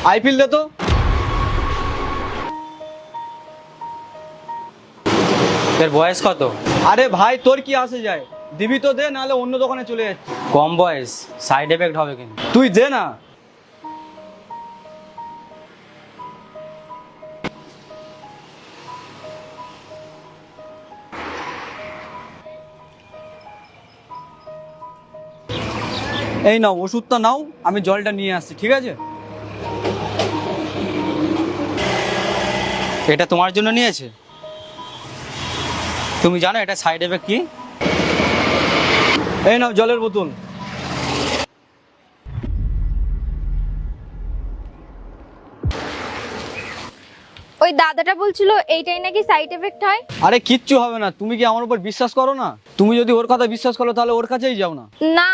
IPL দে তো। তোর বয়স কত? আরে ভাই তোর কি আসে যায়, দিবি তো দে, নাহলে অন্য দোকানে চলে যাচ্ছি। কম বয়স, সাইড এফেক্ট হবে কিন্তু। তুই দে না। এই নাও ওষুধটা নাও, আমি জলটা নিয়ে আসছি, ঠিক আছে? এটা তোমার জন্য নিয়েছে? তুমি জানো এটা সাইড এফেক্ট কি? এই নাও জলের বোতল। ওই দাদাটা বলছিল এইটাই নাকি সাইড এফেক্ট হয়। আরে কিচ্ছু হবে না, তুমি কি আমার উপর বিশ্বাস করো না? তুমি যদি ওর কথা বিশ্বাস করো তাহলে ওর কাছেই যাও না। না,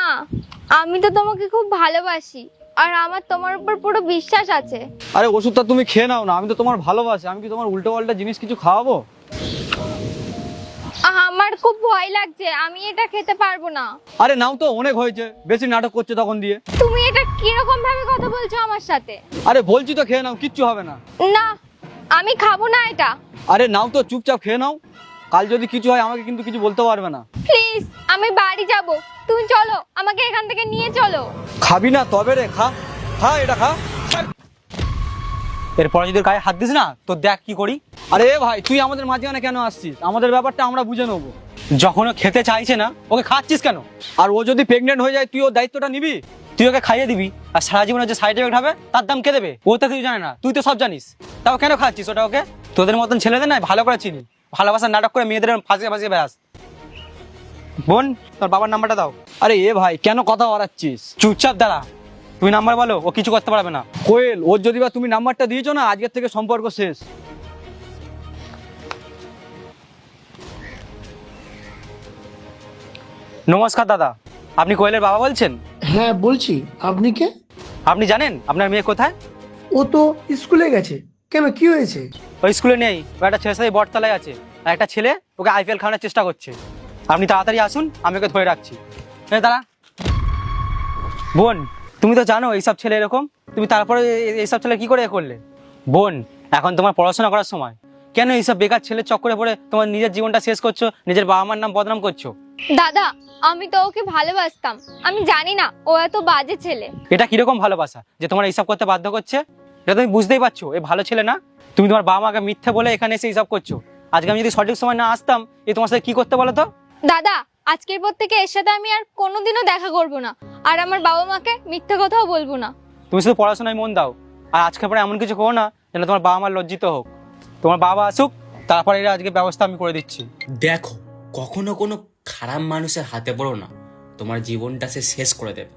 আমি তো তোমাকে খুব ভালোবাসি আর আমার তোমার উপর পুরো বিশ্বাস আছে। আরে ওষুধটা তুমি খেয়ে নাও না, আমি তো তোমার ভালোবাসি, আমি কি তোমার উল্টো পাল্টা জিনিস কিছু খাওয়াবো? আমার খুব ভয় লাগছে, আমি এটা খেতে পারবো না। আরে নাও তো, অনেক হয়েছে, বেশি নাটক করছে তখন দিয়ে। তুমি এটা কিরকম ভাবে কথা বলছো আমার সাথে? আরে বলছি তো খেয়ে নাও, কিচ্ছু হবে না। না, আমি খাবো না এটা। আরে নাও তো, চুপচাপ খেয়ে নাও, কাল যদি কিছু হয় আমাকে কিন্তু কিছু বলতে পারবে না। প্লিজ, আমি বাড়ি যাব, তুমি চলো, আমাকে এখান থেকে নিয়ে চলো। খাবি না তবে রে, খা খা, এটা খা। এরপরে যদি গায়ে হাত দিস না তো দেখ কি করি। আরে ভাই তুই আমাদের মাঝখানে কেন আসছিস? আমাদের ব্যাপারটা আমরা বুঝে নেবো। যখন ও খেতে চাইছে না ওকে খাচ্ছিস কেন? আর ও যদি প্রেগনেন্ট হয়ে যায় তুই ওর দায়িত্বটা নিবি? তুই ওকে খাইয়ে দিবি আর সারা জীবনে যে সাইড এফেক্ট হবে তার দাম কে দেবে? ও তো কিছু জানে না, তুই তো সব জানিস, তাও কেন খাচ্ছিস ওটা ওকে? তোদের মতন ছেলেদের না ভালো করে চিনি, ভালোবাসার নাটক করে মেয়েদের ফাঁসিয়ে ফাঁসিয়ে বেড়াস। বোন, তোর বাবার নাম্বারটা দাও। আরে এ ভাই কেন কথা বাড়াচ্ছিস? চুপচাপ দাঁড়া, তুই নাম্বার বলো, ও কিছু করতে পারবে না। কোয়েল, ওর যদি বা তুমি নাম্বারটা দিয়েছো না, আজকের থেকে সম্পর্ক শেষ। নমস্কার দাদা, আপনি কোয়েলের বাবা বলছেন? হ্যাঁ বলছি, আপনি কে? আপনি জানেন আপনার মেয়ে কোথায়? ও তো স্কুলে গেছে। কেন, কি হয়েছে? ওই স্কুলে নেই, ও একটা ছেলের সাথে বটতলায় আছে, আর একটা ছেলে ওকে আইপিএল খাওয়ানোর চেষ্টা করছে। আপনি তাড়াতাড়ি আসুন, আমি ওকে ধরে রাখছি। দাঁড়া। বোন, তুমি তো জানো এইসব ছেলে এরকম, তুমি তারপরে এইসব ছেলে কি করে করলে? বোন, এখন তোমার পড়াশোনা করার সময়, কেন এইসব বেকার ছেলের চক্করে পড়ে তোমার নিজের জীবনটা শেষ করছো, নিজের বাবা মার নাম বদনাম করছো? দাদা, আমি তো ওকে ভালোবাসতাম, আমি জানি না ও এত বাজে ছেলে। এটা কিরকম ভালোবাসা যে তোমার এইসব করতে বাধ্য করছে? এটা তুমি বুঝতেই পারছো এ ভালো ছেলে না। তুমি তোমার বাবা মাকে মিথ্যে বলে এখানে এসে এইসব করছো। আজকে আমি যদি সঠিক সময় না আসতাম, এ তোমার সাথে কি করতে বলো তো? দাদা, আজকের পর থেকে এর সাথে আমি আর কোনোদিনও দেখা করব না, আর আমার বাবা মাকে মিথ্যে কথাও বলবো না। তুমি শুধু পড়াশোনায় মন দাও, আর আজকে পরে এমন কিছু করো না যেন তোমার বাবা মার লজ্জিত হোক। তোমার বাবা আসুক, তারপরে এর আজকে ব্যবস্থা আমি করে দিচ্ছি। দেখো, কখনো কোনো খারাপ মানুষের হাতে পড়ো না, তোমার জীবনটা সে শেষ করে দেবে।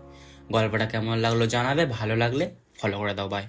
গল্পটা কেমন লাগলো জানাবে, ভালো লাগলে ফলো করে দাও, বাই।